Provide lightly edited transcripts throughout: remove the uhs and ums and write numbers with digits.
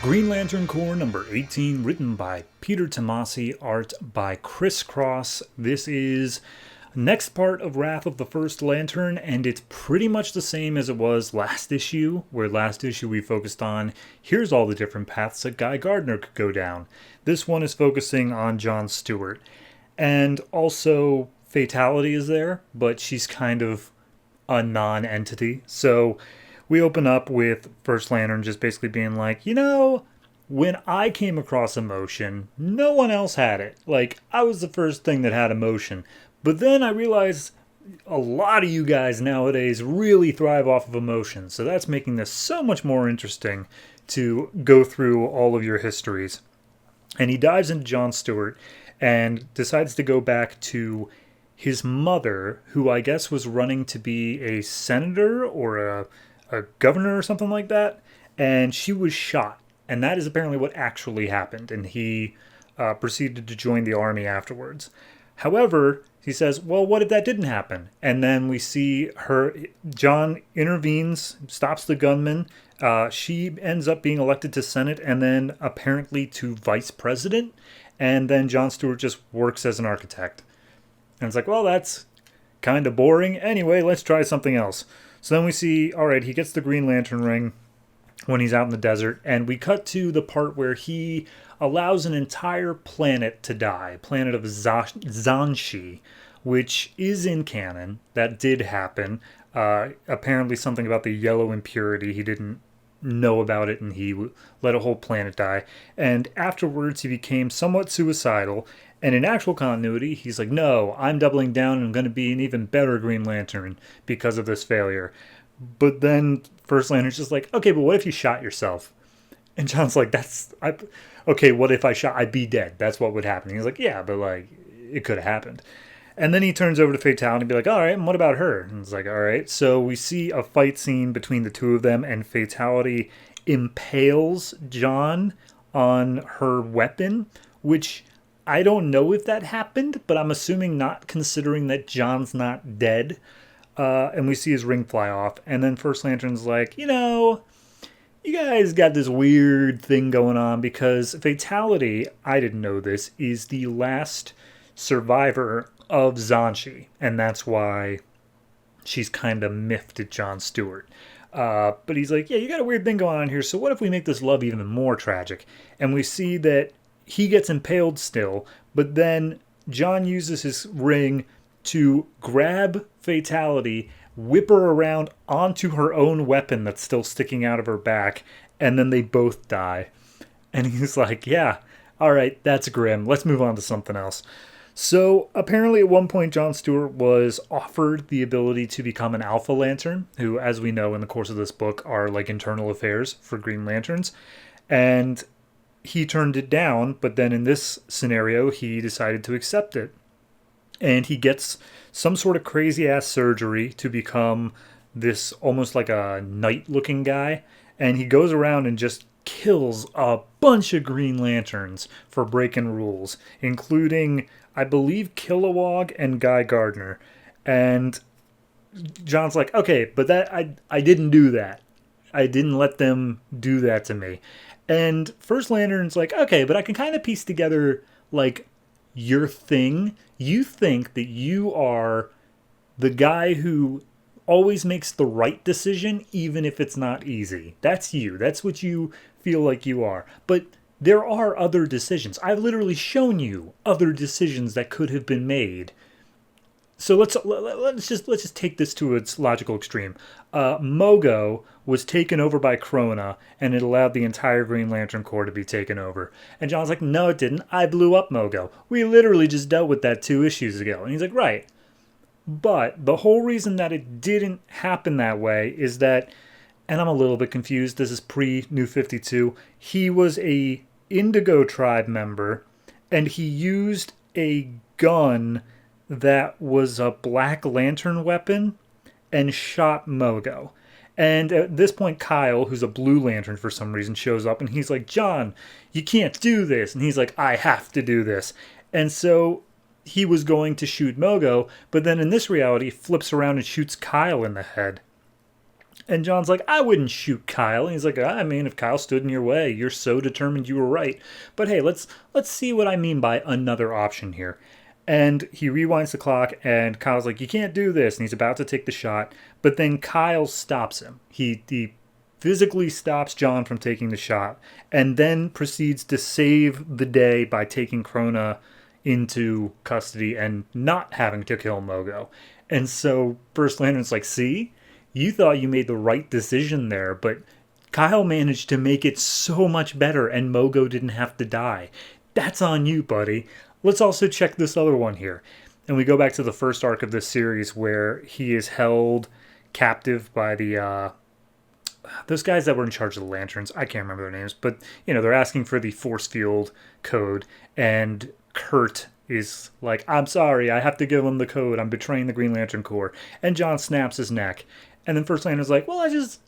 Green Lantern Corps number 18, written by Peter Tomasi, art by Chris Cross. This is next part of Wrath of the First Lantern, and it's pretty much the same as it was last issue, where last issue we focused on here's all the different paths that Guy Gardner could go down. This one is focusing on John Stewart. And also, Fatality is there, but she's kind of a non-entity. So we open up with First Lantern just basically being like, when I came across emotion, no one else had it. Like, I was the first thing that had emotion. But then I realized a lot of you guys nowadays really thrive off of emotion. So that's making this so much more interesting to go through all of your histories. And he dives into John Stewart and decides to go back to his mother, who I guess was running to be a senator or a governor or something like that, and she was shot. And that is apparently what actually happened, and he proceeded to join the army afterwards. However, he says, well, what if that didn't happen? And then we see John intervenes, stops the gunman. She ends up being elected to Senate and then apparently to vice president. And then John Stewart just works as an architect. And it's like, well, that's kind of boring. Anyway, let's try something else. So then we see, all right, he gets the Green Lantern ring when he's out in the desert. And we cut to the part where he allows an entire planet to die. Planet of Zanshi, which is in canon. That did happen. Apparently something about the yellow impurity. He didn't know about it and he let a whole planet die. And afterwards he became somewhat suicidal. And in actual continuity, he's like, no, I'm doubling down and I'm going to be an even better Green Lantern because of this failure. But then First Lantern's just like, okay, but what if you shot yourself? And John's like, okay, what if I'd be dead? That's what would happen. He's like, yeah, but like, it could have happened. And then he turns over to Fatality and be like, all right, and what about her? And it's like, all right. So we see a fight scene between the two of them, and Fatality impales John on her weapon, which I don't know if that happened, but I'm assuming not, considering that John's not dead. And we see his ring fly off. And then First Lantern's like, you guys got this weird thing going on, because Fatality, I didn't know this, is the last survivor of Zanshi. And that's why she's kind of miffed at John Stewart. But he's like, yeah, you got a weird thing going on here. So what if we make this love even more tragic? And we see that he gets impaled still, but then John uses his ring to grab Fatality, whip her around onto her own weapon that's still sticking out of her back, and then they both die. And he's like, yeah, all right, that's grim. Let's move on to something else. So apparently at one point John Stewart was offered the ability to become an Alpha Lantern, who, as we know in the course of this book, are like internal affairs for Green Lanterns. And he turned it down, but then in this scenario, he decided to accept it. And he gets some sort of crazy-ass surgery to become this almost like a knight-looking guy. And he goes around and just kills a bunch of Green Lanterns for breaking rules, including, I believe, Kilowog and Guy Gardner. And John's like, okay, but I didn't do that. I didn't let them do that to me. And First Lantern's like, okay, but I can kind of piece together, like, your thing. You think that you are the guy who always makes the right decision, even if it's not easy. That's you. That's what you feel like you are. But there are other decisions. I've literally shown you other decisions that could have been made. So let's just take this to its logical extreme. Mogo was taken over by Krona, and it allowed the entire Green Lantern Corps to be taken over. And John's like, no, it didn't. I blew up Mogo. We literally just dealt with that 2 issues ago. And he's like, right. But the whole reason that it didn't happen that way is that, and I'm a little bit confused, this is pre-New 52, he was a Indigo Tribe member, and he used a gun that was a Black Lantern weapon and shot Mogo. And at this point, Kyle, who's a Blue Lantern for some reason, shows up and he's like, John, you can't do this. And he's like, I have to do this. And so he was going to shoot Mogo, but then in this reality, flips around and shoots Kyle in the head. And John's like, I wouldn't shoot Kyle. And he's like, I mean, if Kyle stood in your way, you're so determined you were right. But hey, let's see what I mean by another option here. And he rewinds the clock, and Kyle's like, you can't do this. And he's about to take the shot. But then Kyle stops him. He physically stops John from taking the shot, and then proceeds to save the day by taking Krona into custody and not having to kill Mogo. And so First Lantern's like, see, you thought you made the right decision there, but Kyle managed to make it so much better and Mogo didn't have to die. That's on you, buddy. Let's also check this other one here. And we go back to the first arc of this series where he is held captive by the those guys that were in charge of the lanterns. I can't remember their names, but they're asking for the force field code, and Kurt is like, I'm sorry, I have to give him the code. I'm betraying the Green Lantern Corps. And John snaps his neck. And then First Lantern's like, well, let's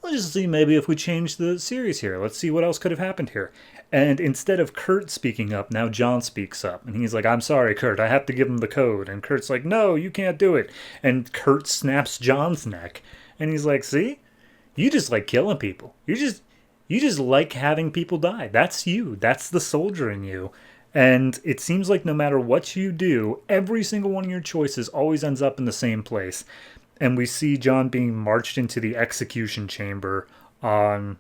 just see maybe if we change the series here. Let's see what else could have happened here. And instead of Kurt speaking up, now John speaks up. And he's like, I'm sorry, Kurt, I have to give him the code. And Kurt's like, no, you can't do it. And Kurt snaps John's neck. And he's like, see? You just like killing people. You just like having people die. That's you. That's the soldier in you. And it seems like no matter what you do, every single one of your choices always ends up in the same place. And we see John being marched into the execution chamber on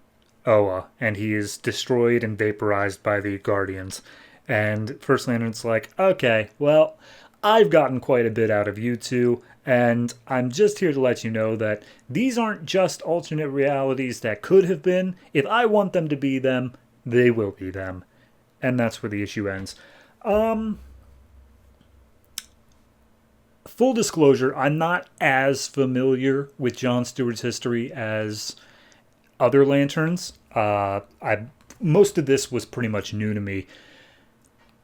Oa, and he is destroyed and vaporized by the Guardians. And First Lantern's like, okay, well, I've gotten quite a bit out of you two, and I'm just here to let you know that these aren't just alternate realities that could have been. If I want them to be them, they will be them. And that's where the issue ends. Full disclosure, I'm not as familiar with John Stewart's history as other Lanterns. Most of this was pretty much new to me.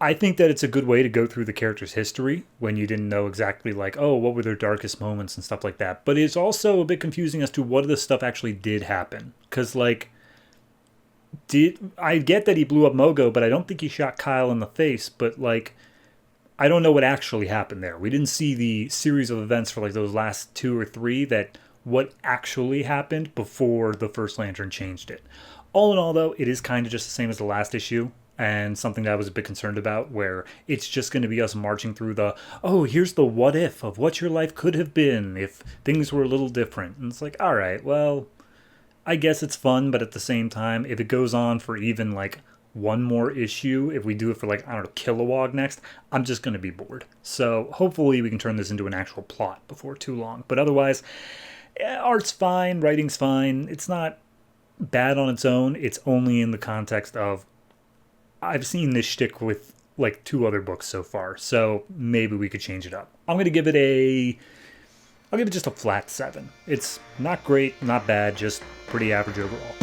I think that it's a good way to go through the character's history when you didn't know exactly what were their darkest moments and stuff like that. But it's also a bit confusing as to what of this stuff actually did happen. Because, I get that he blew up Mogo, but I don't think he shot Kyle in the face. But, I don't know what actually happened there. We didn't see the series of events for, those last 2 or 3 what actually happened before the First Lantern changed it. All in all, though, it is kind of just the same as the last issue. And something that I was a bit concerned about, where it's just going to be us marching through here's the what if of what your life could have been if things were a little different. And it's like, all right, well, I guess it's fun, but at the same time, if it goes on for even one more issue, if we do it for Kilowog next, I'm just going to be bored. So hopefully we can turn this into an actual plot before too long. But otherwise, art's fine, writing's fine. It's not bad on its own. It's only in the context of I've seen this shtick with 2 other books so far, so maybe we could change it up. I'll give it just a flat 7. It's not great, not bad, just pretty average overall.